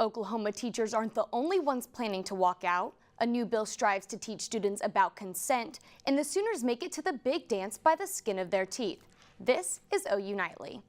Oklahoma teachers aren't the only ones planning to walk out. A new bill strives to teach students about consent, and the Sooners make it to the big dance by the skin of their teeth. This is OU Nightly.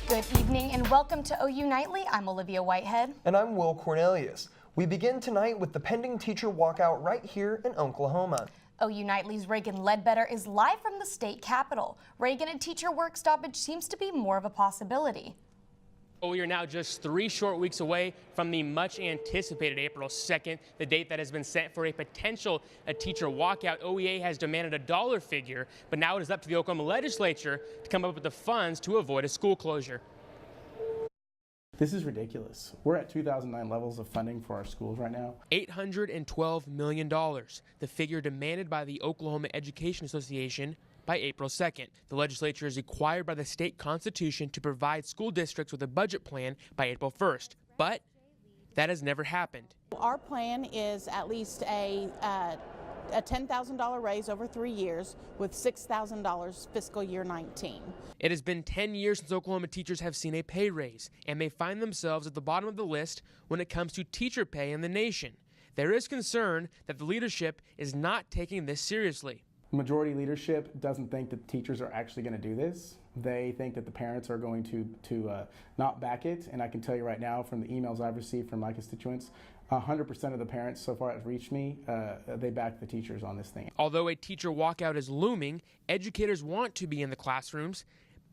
Good evening and welcome to OU Nightly. I'm Olivia Whitehead. And I'm Will Cornelius. We begin tonight with the pending teacher walkout right here in Oklahoma. OU Nightly's Reagan Ledbetter is live from the state capitol. Reagan, a teacher work stoppage seems to be more of a possibility. We are now just 3 short weeks away from the much anticipated April 2nd, the date that has been set for a potential teacher walkout. OEA has demanded a dollar figure, but now it is up to the Oklahoma legislature to come up with the funds to avoid a school closure. This is ridiculous. We're at 2009 levels of funding for our schools right now. $812 million, the figure demanded by the Oklahoma Education Association by April 2nd. The legislature is required by the state constitution to provide school districts with a budget plan by April 1st, but that has never happened. Our plan is at least a $10,000 raise over 3 years with $6,000 fiscal year 19. It has been 10 years since Oklahoma teachers have seen a pay raise, and they find themselves at the bottom of the list when it comes to teacher pay in the nation. There is concern that the leadership is not taking this seriously. Majority leadership doesn't think that teachers are actually going to do this. They think that the parents are going to not back it, and I can tell you right now from the emails I've received from my constituents, 100% of the parents so far have reached me, they back the teachers on this thing. Although a teacher walkout is looming, educators want to be in the classrooms,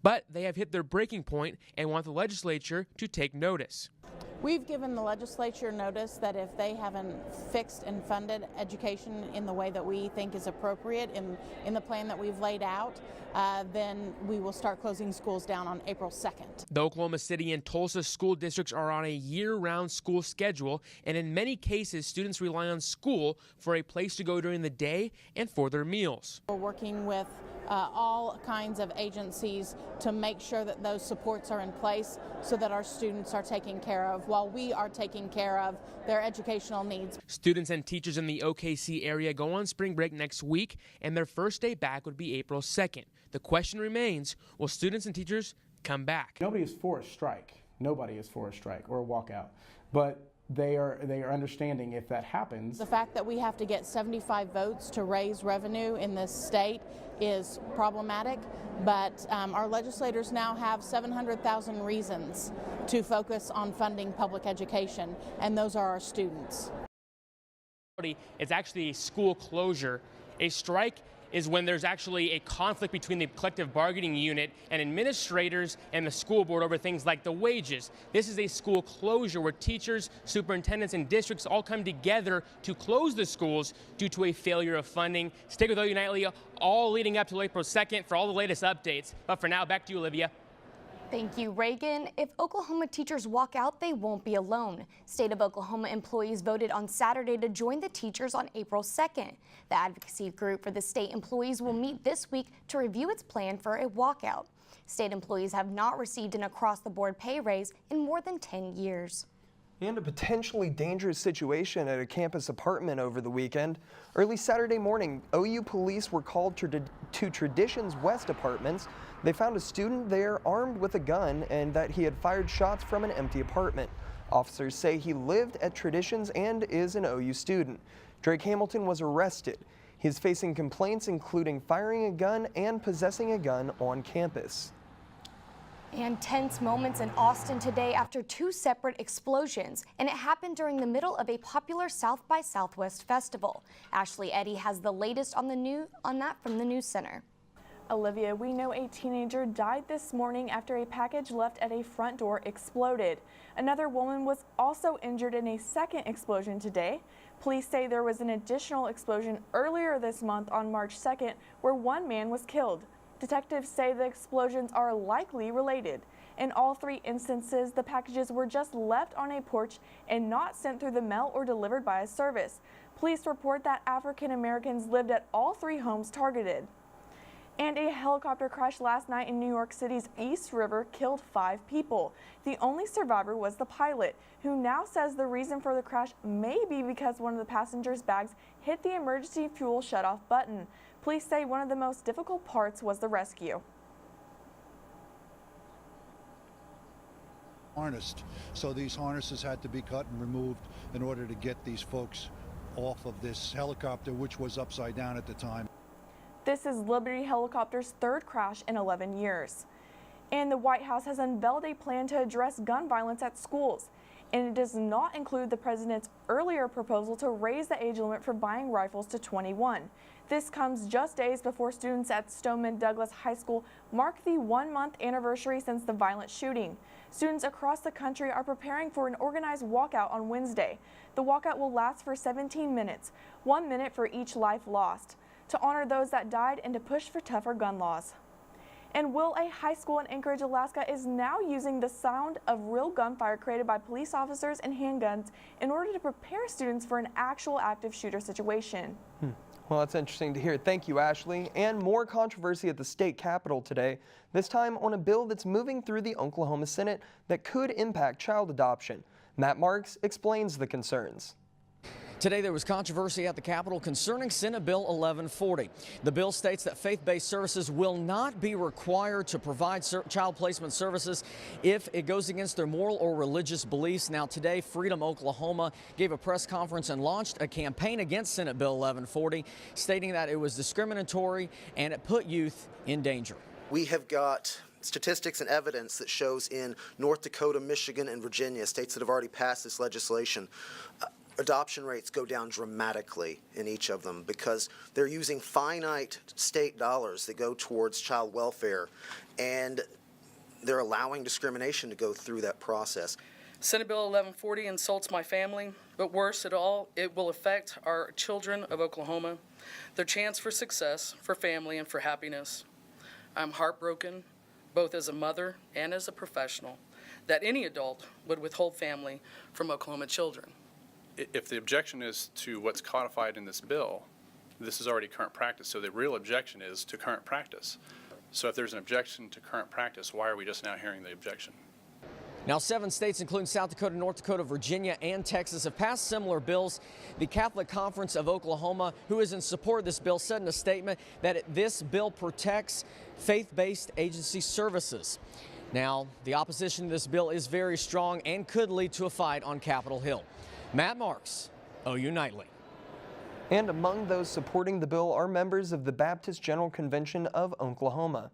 but they have hit their breaking point and want the legislature to take notice. We've given the legislature notice that if they haven't fixed and funded education in the way that we think is appropriate in the plan that we've laid out, then we will start closing schools down on April 2nd. The Oklahoma City and Tulsa school districts are on a year-round school schedule, and in many cases, students rely on school for a place to go during the day and for their meals. We're working with all kinds of agencies to make sure that those supports are in place so that our students are taken care of while we are taking care of their educational needs. Students and teachers in the OKC area go on spring break next week, and their first day back would be April 2nd. The question remains, will students and teachers come back? Nobody is for a strike. Nobody is for a strike or a walkout. But they are understanding if that happens. The fact that we have to get 75 votes to raise revenue in this state is problematic, but our legislators now have 700,000 reasons to focus on funding public education, and those are our students. It's actually a school closure. A strike is when there's actually a conflict between the collective bargaining unit and administrators and the school board over things like the wages. This is a school closure where teachers, superintendents, and districts all come together to close the schools due to a failure of funding. Stick with OU Nightly all leading up to April 2nd for all the latest updates. But for now, back to you, Olivia. Thank you, Reagan. If Oklahoma teachers walk out, they won't be alone. State of Oklahoma employees voted on Saturday to join the teachers on April 2nd. The advocacy group for the state employees will meet this week to review its plan for a walkout. State employees have not received an across-the-board pay raise in more than 10 years. And a potentially dangerous situation at a campus apartment over the weekend. Early Saturday morning, OU police were called to Traditions West Apartments. They found a student there armed with a gun and that he had fired shots from an empty apartment. Officers say he lived at Traditions and is an OU student. Drake Hamilton was arrested. He is facing complaints including firing a gun and possessing a gun on campus. And tense moments in Austin today after 2 separate explosions, and it happened during the middle of a popular South by Southwest festival. Ashley Eddy has the latest on that from the News Center. Olivia, we know a teenager died this morning after a package left at a front door exploded. Another woman was also injured in a second explosion today. Police say there was an additional explosion earlier this month on March 2nd where one man was killed. Detectives say the explosions are likely related. In all 3 instances, the packages were just left on a porch and not sent through the mail or delivered by a service. Police report that African Americans lived at all 3 homes targeted. And a helicopter crash last night in New York City's East River killed 5 people. The only survivor was the pilot, who now says the reason for the crash may be because one of the passengers' bags hit the emergency fuel shutoff button. Police say one of the most difficult parts was the rescue. Harnessed. So these harnesses had to be cut and removed in order to get these folks off of this helicopter, which was upside down at the time. This is Liberty Helicopter's 3rd crash in 11 years. And the White House has unveiled a plan to address gun violence at schools. And it does not include the president's earlier proposal to raise the age limit for buying rifles to 21. This comes just days before students at Stoneman Douglas High School mark the 1-month anniversary since the violent shooting. Students across the country are preparing for an organized walkout on Wednesday. The walkout will last for 17 minutes, 1 minute for each life lost, to honor those that died and to push for tougher gun laws. And a high school in Anchorage, Alaska is now using the sound of real gunfire created by police officers and handguns in order to prepare students for an actual active shooter situation. Well, that's interesting to hear. Thank you, Ashley. And more controversy at the state capitol today, this time on a bill that's moving through the Oklahoma Senate that could impact child adoption. Matt Marks explains the concerns. Today there was controversy at the Capitol concerning Senate Bill 1140. The bill states that faith-based services will not be required to provide child placement services if it goes against their moral or religious beliefs. Now today, Freedom Oklahoma gave a press conference and launched a campaign against Senate Bill 1140, stating that it was discriminatory and it put youth in danger. We have got statistics and evidence that shows in North Dakota, Michigan, and Virginia, states that have already passed this legislation, adoption rates go down dramatically in each of them because they're using finite state dollars that go towards child welfare, and they're allowing discrimination to go through that process. Senate Bill 1140 insults my family, but worse at all, it will affect our children of Oklahoma, their chance for success, for family, and for happiness. I'm heartbroken, both as a mother and as a professional, that any adult would withhold family from Oklahoma children. If the objection is to what's codified in this bill, this is already current practice. So the real objection is to current practice. So if there's an objection to current practice, why are we just now hearing the objection? Now 7 states, including South Dakota, North Dakota, Virginia, and Texas, have passed similar bills. The Catholic Conference of Oklahoma, who is in support of this bill, said in a statement that this bill protects faith-based agency services. Now, the opposition to this bill is very strong and could lead to a fight on Capitol Hill. Matt Marks, OU Nightly. And among those supporting the bill are members of the Baptist General Convention of Oklahoma.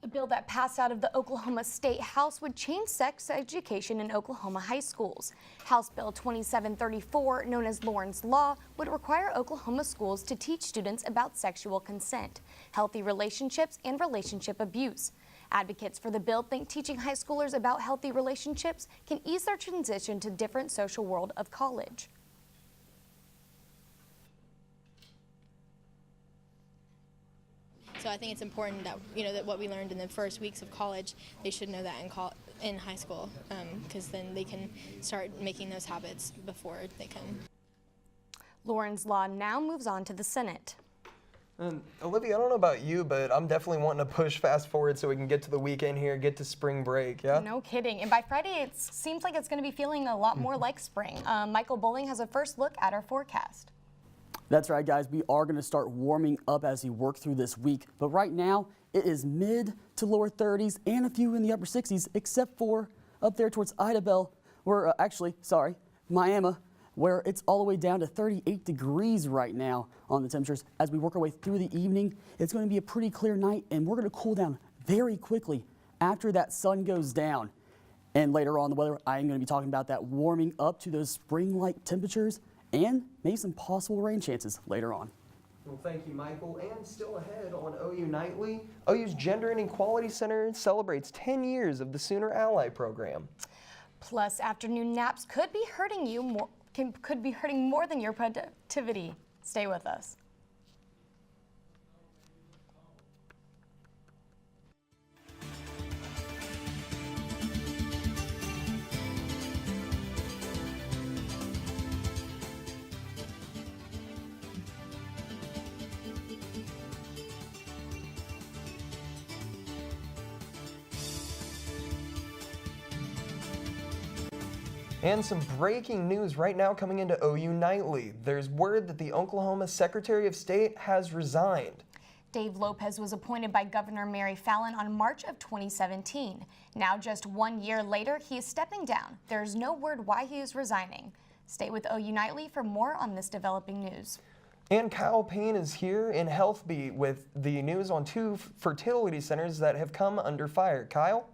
A bill that passed out of the Oklahoma State House would change sex education in Oklahoma high schools. House Bill 2734, known as Lauren's Law, would require Oklahoma schools to teach students about sexual consent, healthy relationships, and relationship abuse. Advocates for the bill think teaching high schoolers about healthy relationships can ease their transition to different social world of college. So I think it's important that, that what we learned in the first weeks of college, they should know that in high school, because then they can start making those habits before they come. Lauren's Law now moves on to the Senate. Olivia, I don't know about you, but I'm definitely wanting to push fast forward so we can get to the weekend here, get to spring break, yeah? No kidding. And by Friday, it seems like it's going to be feeling a lot more like spring. Michael Bohling has a first look at our forecast. That's right, guys. We are going to start warming up as we work through this week. But right now, it is mid to lower 30s and a few in the upper 60s, except for up there towards Idabel, where Miami, where it's all the way down to 38 degrees right now on the temperatures. As we work our way through the evening, it's going to be a pretty clear night, and we're going to cool down very quickly after that sun goes down. And later on in the weather, I am going to be talking about that warming up to those spring-like temperatures and maybe some possible rain chances later on. Well, thank you, Michael. And still ahead on OU Nightly, OU's Gender and Equality Center celebrates 10 years of the Sooner Ally program. Plus, afternoon naps could be hurting you more than your productivity. Stay with us. And some breaking news right now coming into OU Nightly. There's word that the Oklahoma Secretary of State has resigned. Dave Lopez was appointed by Governor Mary Fallin on March of 2017. Now, just 1 year later, he is stepping down. There's no word why he is resigning. Stay with OU Nightly for more on this developing news. And Kyle Payne is here in Health Beat with the news on 2 fertility centers that have come under fire. Kyle?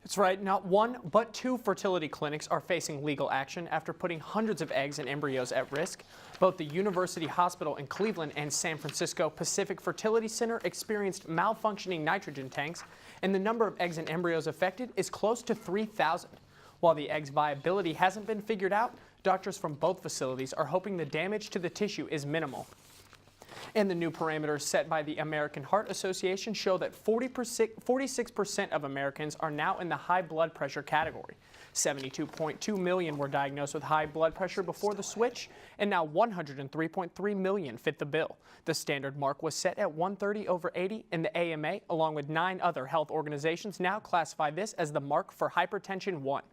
That's right. Not 1, but 2 fertility clinics are facing legal action after putting hundreds of eggs and embryos at risk. Both the University Hospital in Cleveland and San Francisco Pacific Fertility Center experienced malfunctioning nitrogen tanks, and the number of eggs and embryos affected is close to 3,000. While the egg's viability hasn't been figured out, doctors from both facilities are hoping the damage to the tissue is minimal. And the new parameters set by the American Heart Association show that 46% of Americans are now in the high blood pressure category. 72.2 million were diagnosed with high blood pressure before the switch, and now 103.3 million fit the bill. The standard mark was set at 130/80, and the AMA, along with 9 other health organizations, now classify this as the mark for hypertension 1.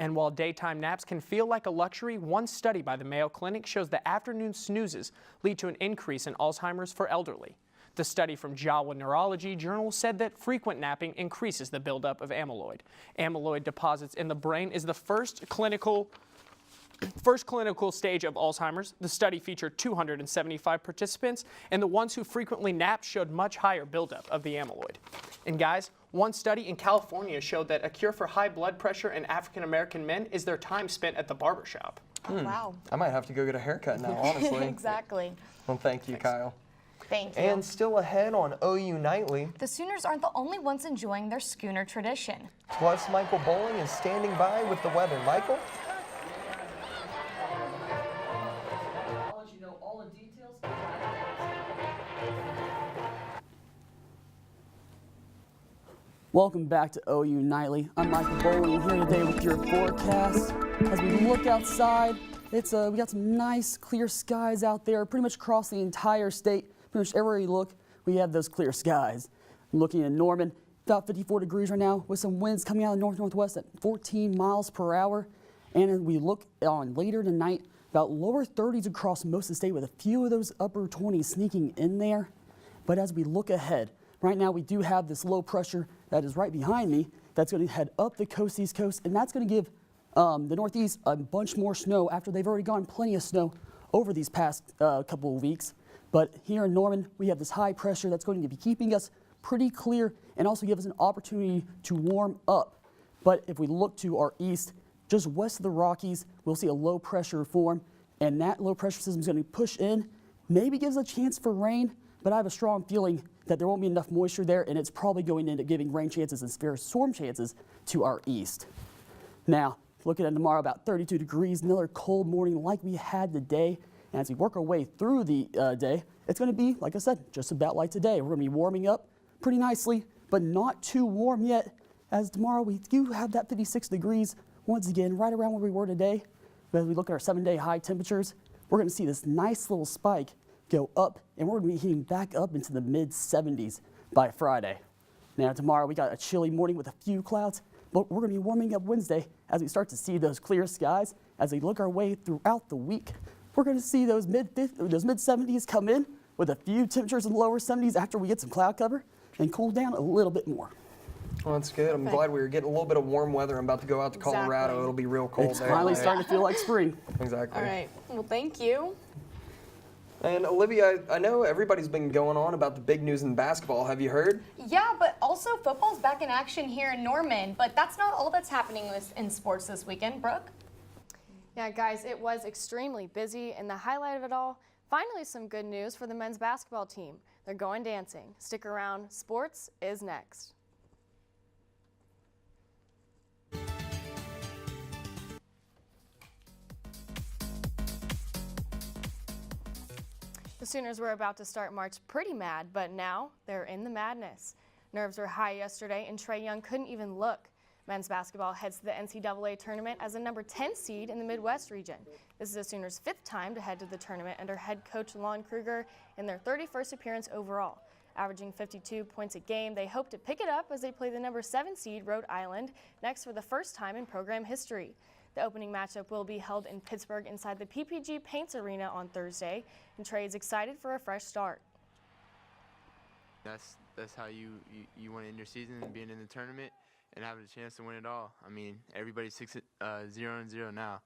And while daytime naps can feel like a luxury, one study by the Mayo Clinic shows that afternoon snoozes lead to an increase in Alzheimer's for elderly. The study from JAWA Neurology Journal said that frequent napping increases the buildup of amyloid. Amyloid deposits in the brain is the first clinical stage of Alzheimer's. The study featured 275 participants, and the ones who frequently napped showed much higher buildup of the amyloid. And guys, one study in California showed that a cure for high blood pressure in African American men is their time spent at the barbershop. Wow. I might have to go get a haircut now, honestly. Exactly. Well, thank you, Kyle. Thank you. And still ahead on OU Nightly. The Sooners aren't the only ones enjoying their schooner tradition. Plus, Michael Bohling is standing by with the weather. Michael? Welcome back to OU Nightly. I'm Michael Bohling here today with your forecast. As we look outside, we got some nice clear skies out there, pretty much across the entire state. Pretty much everywhere you look, we have those clear skies. Looking at Norman, about 54 degrees right now with some winds coming out of the north-northwest at 14 miles per hour. And as we look on later tonight, about lower 30s across most of the state with a few of those upper 20s sneaking in there. But as we look ahead, right now we do have this low pressure that is right behind me that's going to head up the coast, east coast, and that's going to give the Northeast a bunch more snow after they've already gotten plenty of snow over these past couple of weeks. But here in Norman, we have this high pressure that's going to be keeping us pretty clear and also give us an opportunity to warm up. But if we look to our east, just west of the Rockies, we'll see a low pressure form, and that low pressure system is going to push in, maybe gives a chance for rain, but I have a strong feeling that there won't be enough moisture there, and it's probably going to end up giving rain chances and severe storm chances to our east. Now, looking at tomorrow, about 32 degrees, another cold morning like we had today. And as we work our way through the day, it's going to be, like I said, just about like today. We're going to be warming up pretty nicely, but not too warm yet, as tomorrow we do have that 56 degrees, once again, right around where we were today. But as we look at our 7-day high temperatures, we're going to see this nice little spike go up, and we're going to be heating back up into the mid-70s by Friday. Now tomorrow we got a chilly morning with a few clouds, but we're going to be warming up Wednesday as we start to see those clear skies. As we look our way throughout the week, we're going to see those mid-70s come in with a few temperatures in the lower 70s after we get some cloud cover and cool down a little bit more. Well, that's good. I'm glad we were getting a little bit of warm weather. I'm about to go out to Colorado. Exactly. It'll be real cold It's there. finally starting to feel like spring. Exactly. All right. Well, thank you. And Olivia, I know everybody's been going on about the big news in basketball. Have you heard? Yeah, but also football's back in action here in Norman. But that's not all that's happening in sports this weekend. Brooke? Yeah, guys, it was extremely busy, and the highlight of it all, finally some good news for the men's basketball team. They're going dancing. Stick around. Sports is next. The Sooners were about to start March pretty mad, but now they're in the madness. Nerves were high yesterday, and Trae Young couldn't even look. Men's basketball heads to the NCAA tournament as a number 10 seed in the Midwest region. This is the Sooners' 5th time to head to the tournament under head coach Lon Kruger in their 31st appearance overall. Averaging 52 points a game, they hope to pick it up as they play the number 7 seed Rhode Island next for the first time in program history. The opening matchup will be held in Pittsburgh inside the PPG Paints Arena on Thursday, and Trey is excited for a fresh start. That's how you want to end your season, and being in the tournament and having a chance to win it all. I mean, everybody's 0-0 now.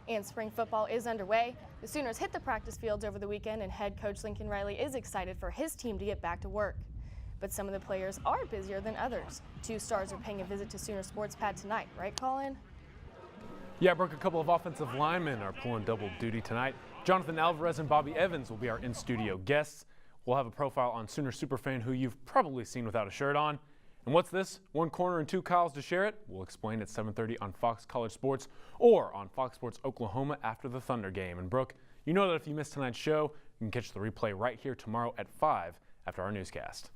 And spring football is underway. The Sooners hit the practice fields over the weekend, and head coach Lincoln Riley is excited for his team to get back to work. But some of the players are busier than others. 2 stars are paying a visit to Sooner Sports Pad tonight, right, Collin? Yeah, Brooke, a couple of offensive linemen are pulling double duty tonight. Jonathan Alvarez and Bobby Evans will be our in-studio guests. We'll have a profile on Sooner Superfan who you've probably seen without a shirt on. And what's this? 1 corner and 2 Kyles to share it? We'll explain at 7:30 on Fox College Sports or on Fox Sports Oklahoma after the Thunder game. And Brooke, you know that if you missed tonight's show, you can catch the replay right here tomorrow at 5 after our newscast.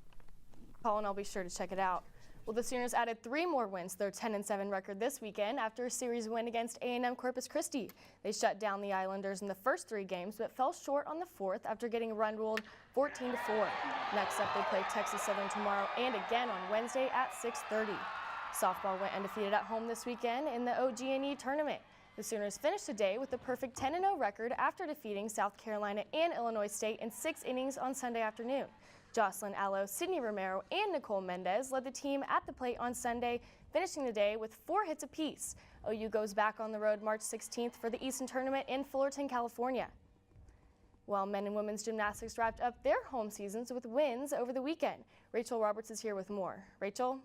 Collin, I'll be sure to check it out. Well, the Sooners added 3 more wins to their 10-7 record this weekend after a series win against A&M Corpus Christi. They shut down the Islanders in the first 3 games, but fell short on the 4th after getting run-ruled 14-4. Next up, they play Texas Southern tomorrow and again on Wednesday at 6:30. Softball went undefeated at home this weekend in the OG&E tournament. The Sooners finished today with a perfect 10-0 record after defeating South Carolina and Illinois State in 6 innings on Sunday afternoon. Jocelyn Allo, Sydney Romero, and Nicole Mendez led the team at the plate on Sunday, finishing the day with 4 hits apiece. OU goes back on the road March 16th for the Eastern Tournament in Fullerton, California. While men and women's gymnastics wrapped up their home seasons with wins over the weekend. Rachel Roberts is here with more. Rachel?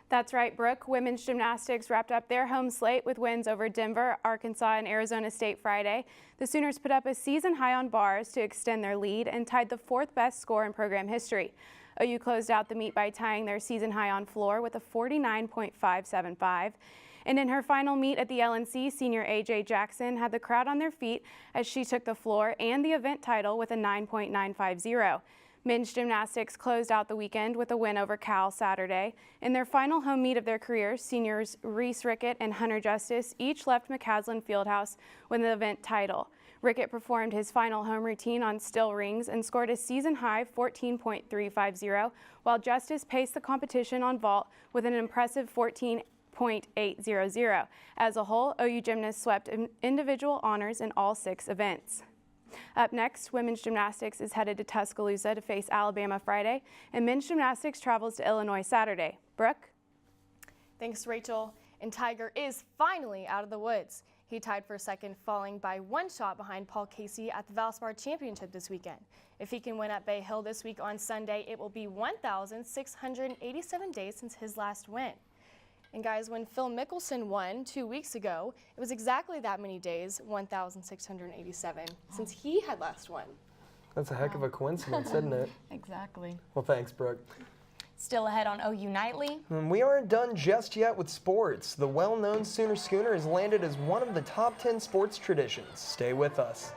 That's right, Brooke. Women's gymnastics wrapped up their home slate with wins over Denver, Arkansas, and Arizona State Friday. The Sooners put up a season high on bars to extend their lead and tied the 4th best score in program history. OU closed out the meet by tying their season high on floor with a 49.575. And in her final meet at the LNC, senior A.J. Jackson had the crowd on their feet as she took the floor and the event title with a 9.950. Men's gymnastics closed out the weekend with a win over Cal Saturday. In their final home meet of their careers, seniors Reese Rickett and Hunter Justice each left McCaslin Fieldhouse with an event title. Rickett performed his final home routine on still rings and scored a season-high 14.350, while Justice paced the competition on vault with an impressive 14.800. As a whole, OU gymnasts swept individual honors in all 6 events. Up next, women's gymnastics is headed to Tuscaloosa to face Alabama Friday, and men's gymnastics travels to Illinois Saturday. Brooke? Thanks, Rachel. And Tiger is finally out of the woods. He tied for second, falling by 1 shot behind Paul Casey at the Valspar Championship this weekend. If he can win at Bay Hill this week on Sunday, it will be 1,687 days since his last win. And guys, when Phil Mickelson won 2 weeks ago, it was exactly that many days, 1,687, since he had last won. That's a heck of a coincidence, isn't it? Exactly. Well, thanks, Brooke. Still ahead on OU Nightly. And we aren't done just yet with sports. The well-known Sooner Schooner has landed as one of the top 10 sports traditions. Stay with us.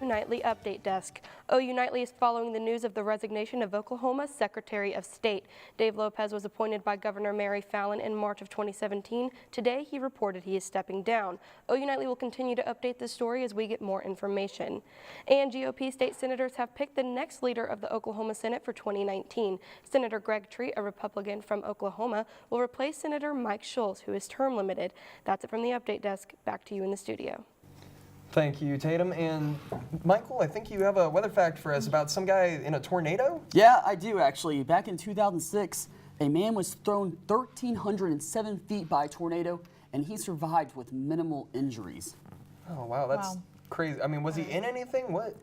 Nightly Update Desk. OU Nightly is following the news of the resignation of Oklahoma's Secretary of State. Dave Lopez was appointed by Governor Mary Fallin in March of 2017. Today, he reported he is stepping down. OU Nightly will continue to update this story as we get more information. And GOP state senators have picked the next leader of the Oklahoma Senate for 2019. Senator Greg Tree, a Republican from Oklahoma, will replace Senator Mike Schultz, who is term limited. That's it from the Update Desk. Back to you in the studio. Thank you, Taitum. And Michael, I think you have a weather fact for us about some guy in a tornado? Yeah, I do actually. Back in 2006, a man was thrown 1,307 feet by a tornado, and he survived with minimal injuries. Oh, wow, that's crazy. I mean, was he in anything? What?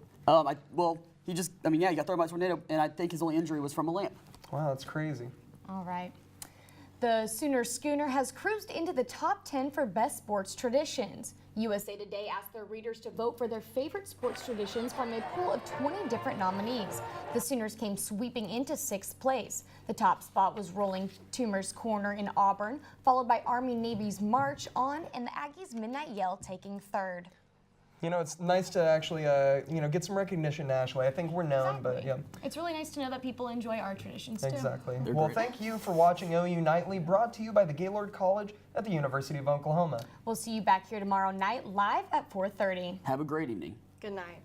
He got thrown by a tornado, and I think his only injury was from a lamp. Wow, that's crazy. All right. The The Sooner Schooner has cruised into the top 10 for best sports traditions. USA Today asked their readers to vote for their favorite sports traditions from a pool of 20 different nominees. The Sooners came sweeping into 6th place. The top spot was Rolling Toomer's Corner in Auburn, followed by Army-Navy's March On, and the Aggies' Midnight Yell taking 3rd. You know, it's nice to actually, get some recognition nationally. I think we're known, but yeah. It's really nice to know that people enjoy our traditions, too. Exactly. Well, thank you for watching OU Nightly, brought to you by the Gaylord College at the University of Oklahoma. We'll see you back here tomorrow night, live at 4:30. Have a great evening. Good night.